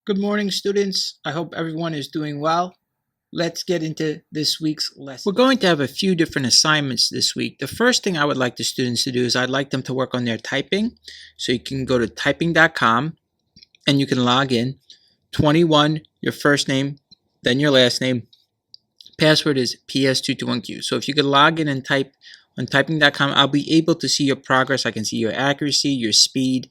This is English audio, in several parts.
Good morning, students. I hope everyone is doing well. Let's get into this week's lesson. We're going to have a few different assignments this week. The first thing I would like the students to do is I'd like them to work on their typing. So you can go to typing.com and you can log in. 21, your first name, then your last name. Password is PS221Q. So if you could log in and type on typing.com, I'll be able to see your progress. I can see your accuracy, your speed,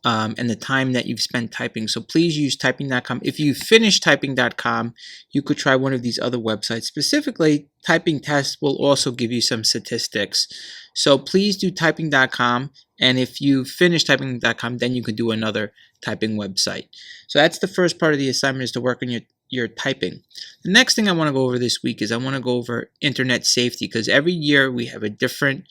and the time that you've spent typing. So please use typing.com. If you finish typing.com, you could try one of these other websites. Specifically, typing test will also give you some statistics. So please do typing.com. And if you finish typing.com, then you can do another typing website. So that's the first part of the assignment, is to work on your typing. The next thing I want to go over this week is I want to go over internet safety, because every year we have a different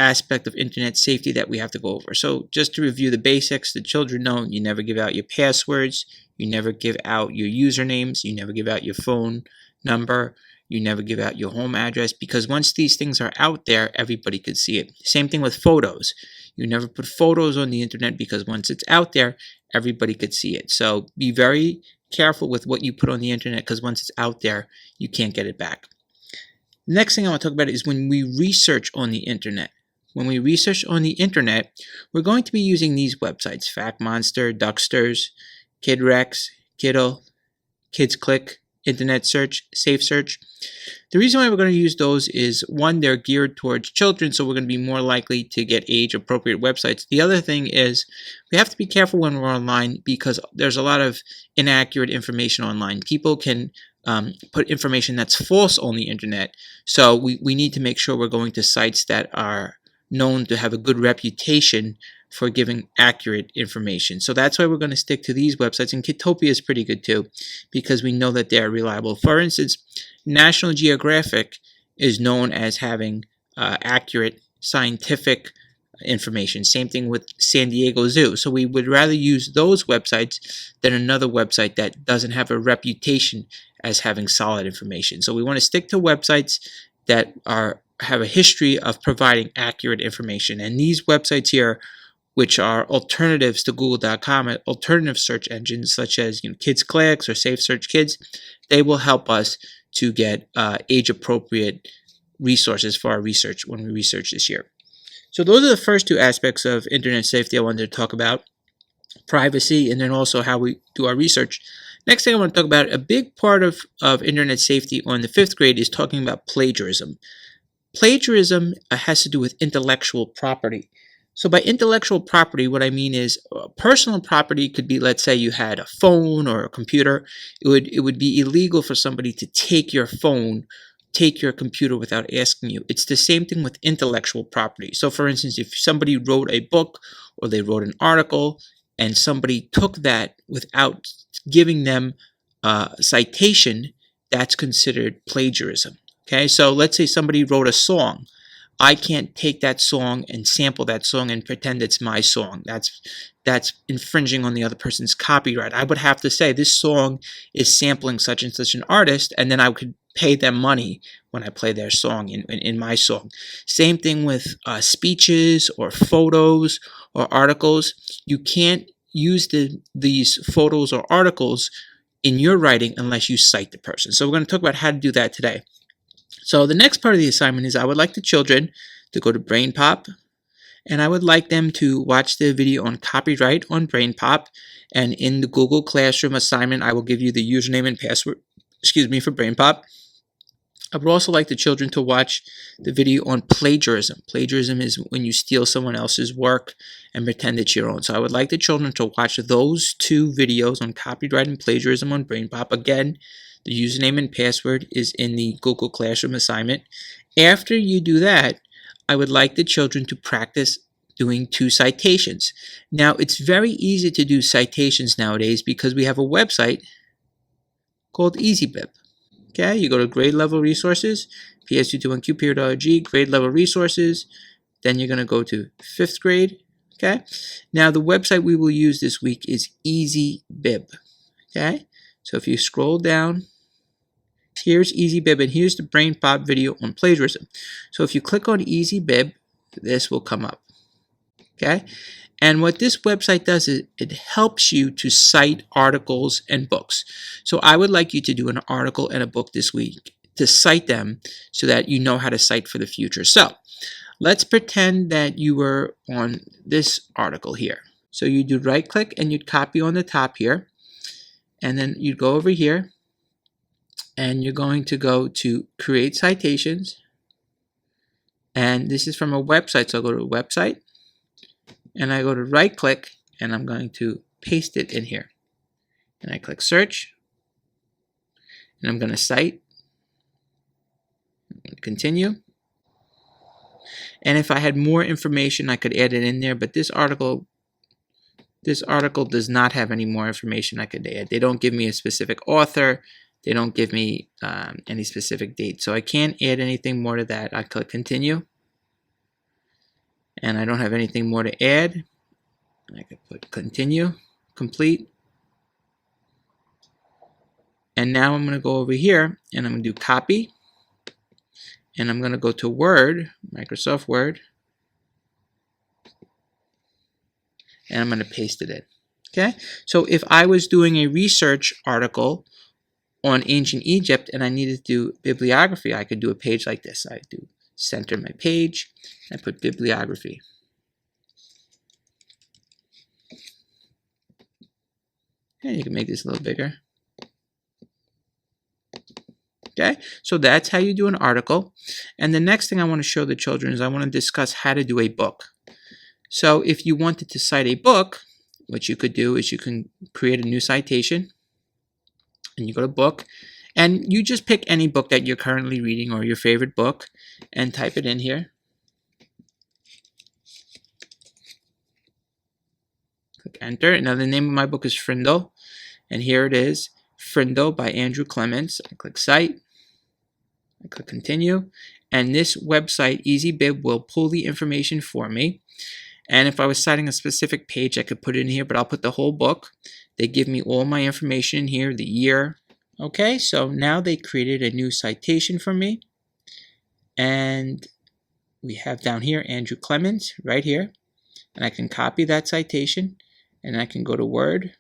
aspect of internet safety that we have to go over. So just to review the basics, the children know you never give out your passwords, you never give out your usernames, you never give out your phone number, you never give out your home address, because once these things are out there, everybody could see it. Same thing with photos. You never put photos on the internet, because once it's out there, everybody could see it. So be very careful with what you put on the internet, because once it's out there, you can't get it back. The next thing I want to talk about is when we research on the internet. When we research on the internet, we're going to be using these websites: FactMonster, Ducksters, KidRex, Kiddle, KidsClick, Internet Search, Safe Search. The reason why we're going to use those is, one, they're geared towards children, so we're going to be more likely to get age-appropriate websites. The other thing is we have to be careful when we're online, because there's a lot of inaccurate information online. People can put information that's false on the internet, so we need to make sure we're going to sites that are known to have a good reputation for giving accurate information. So that's why we're going to stick to these websites. And Kidtopia is pretty good too, because we know that they're reliable. For instance, National Geographic is known as having accurate scientific information. Same thing with San Diego Zoo. So we would rather use those websites than another website that doesn't have a reputation as having solid information. So we want to stick to websites that have a history of providing accurate information. And these websites here, which are alternatives to Google.com, alternative search engines such as KidsClick or Safe Search Kids, they will help us to get age-appropriate resources for our research when we research this year. So those are the first two aspects of internet safety I wanted to talk about: privacy, and then also how we do our research. Next thing I want to talk about, a big part of internet safety on the 5th grade, is talking about plagiarism. Plagiarism has to do with intellectual property. So by intellectual property, what I mean is personal property could be, let's say you had a phone or a computer. It would be illegal for somebody to take your phone, take your computer without asking you. It's the same thing with intellectual property. So for instance, if somebody wrote a book or they wrote an article and somebody took that without giving them a citation, that's considered plagiarism. Okay, so let's say somebody wrote a song. I can't take that song and sample that song and pretend it's my song. That's infringing on the other person's copyright. I would have to say this song is sampling such and such an artist, and then I could pay them money when I play their song in my song. Same thing with speeches or photos or articles. You can't use these photos or articles in your writing unless you cite the person. So we're going to talk about how to do that today. So the next part of the assignment is I would like the children to go to BrainPop, and I would like them to watch the video on copyright on BrainPop. And in the Google Classroom assignment, I will give you the username and password, for BrainPop. I would also like the children to watch the video on plagiarism. Plagiarism is when you steal someone else's work and pretend it's your own. So I would like the children to watch those two videos on copyright and plagiarism on BrainPop. Again, the username and password is in the Google Classroom assignment. After you do that, I would like the children to practice doing 2 citations. Now, it's very easy to do citations nowadays because we have a website called EasyBib. Okay, you go to grade level resources, ps221q.org, grade level resources. Then you're going to go to 5th grade. Okay, now the website we will use this week is EasyBib. Okay, so if you scroll down, here's EasyBib, and here's the BrainPop video on plagiarism. So if you click on EasyBib, this will come up. Okay, And what this website does is it helps you to cite articles and books. So I would like you to do an article and a book this week to cite them so that you know how to cite for the future. So let's pretend that you were on this article here. So you do right click and you'd copy on the top here. And then you'd go over here and you're going to go to create citations. And this is from a website. So I'll go to a website and I go to right click and I'm going to paste it in here. And I click search and I'm going to cite. I'm going to continue. And if I had more information, I could add it in there, but this article does not have any more information I could add. They don't give me a specific author. They don't give me any specific date. So I can't add anything more to that. I click continue. And I don't have anything more to add. I could put continue, complete. And now I'm going to go over here and I'm going to do copy. And I'm going to go to Word, Microsoft Word. And I'm going to paste it in. Okay? So if I was doing a research article on ancient Egypt and I needed to do bibliography, I could do a page like this. I do center my page and put bibliography. And you can make this a little bigger. Okay, so that's how you do an article. And the next thing I want to show the children is I want to discuss how to do a book. So if you wanted to cite a book, what you could do is you can create a new citation and you go to book and you just pick any book that you're currently reading or your favorite book and type it in here. Click enter. Now the name of my book is Frindle and here it is, Frindle by Andrew Clements. I click cite. I click continue, and this website, EasyBib, will pull the information for me. And if I was citing a specific page, I could put it in here, but I'll put the whole book. They give me all my information in here, the year. Okay, so now they created a new citation for me. And we have down here Andrew Clements right here. And I can copy that citation, and I can go to Word,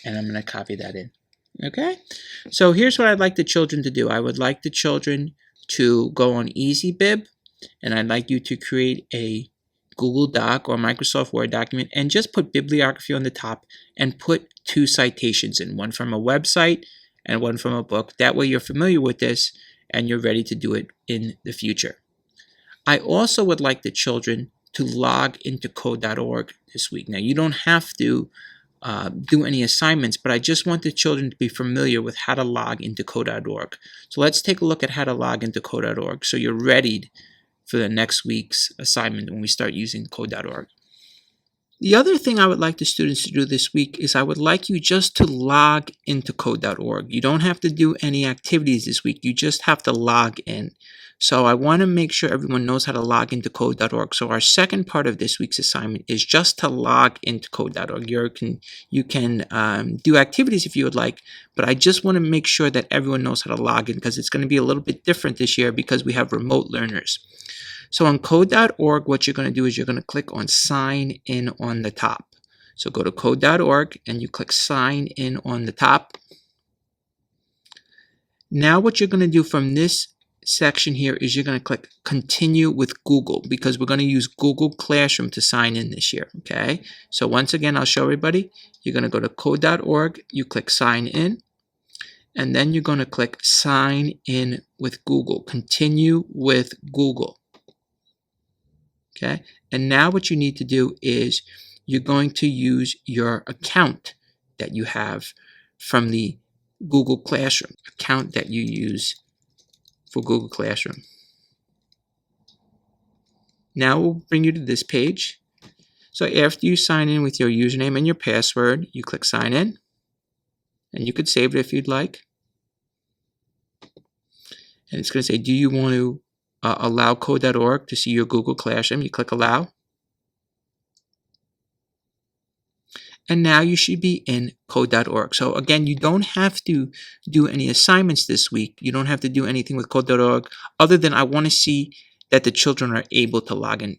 and I'm going to copy that in. Okay, so here's what I'd like the children to do. I would like the children to go on EasyBib, and I'd like you to create a Google Doc or Microsoft Word document and just put bibliography on the top and put 2 citations in, one from a website and one from a book. That way you're familiar with this and you're ready to do it in the future. I also would like the children to log into code.org this week. Now you don't have to do any assignments, but I just want the children to be familiar with how to log into code.org. So let's take a look at how to log into code.org so you're ready for the next week's assignment when we start using code.org. The other thing I would like the students to do this week is I would like you just to log into code.org. You don't have to do any activities this week. You just have to log in. So I want to make sure everyone knows how to log into code.org. So our second part of this week's assignment is just to log into code.org. You can do activities if you would like, but I just want to make sure that everyone knows how to log in because it's going to be a little bit different this year because we have remote learners. So on code.org, what you're going to do is you're going to click on sign in on the top. So go to code.org and you click sign in on the top. Now what you're going to do from this section here is you're going to click continue with Google because we're going to use Google Classroom to sign in this year. Okay, so once again I'll show everybody. You're going to go to code.org, you click sign in, and then you're going to click sign in with Google, continue with Google. Okay, and now what you need to do is you're going to use your account that you have from the Google Classroom, account that you use for Google Classroom. Now we'll bring you to this page. So after you sign in with your username and your password, you click sign in, and you could save it if you'd like. And it's going to say, do you want to allow code.org to see your Google Classroom? You click allow. And now you should be in code.org. So again, you don't have to do any assignments this week. You don't have to do anything with code.org other than I want to see that the children are able to log in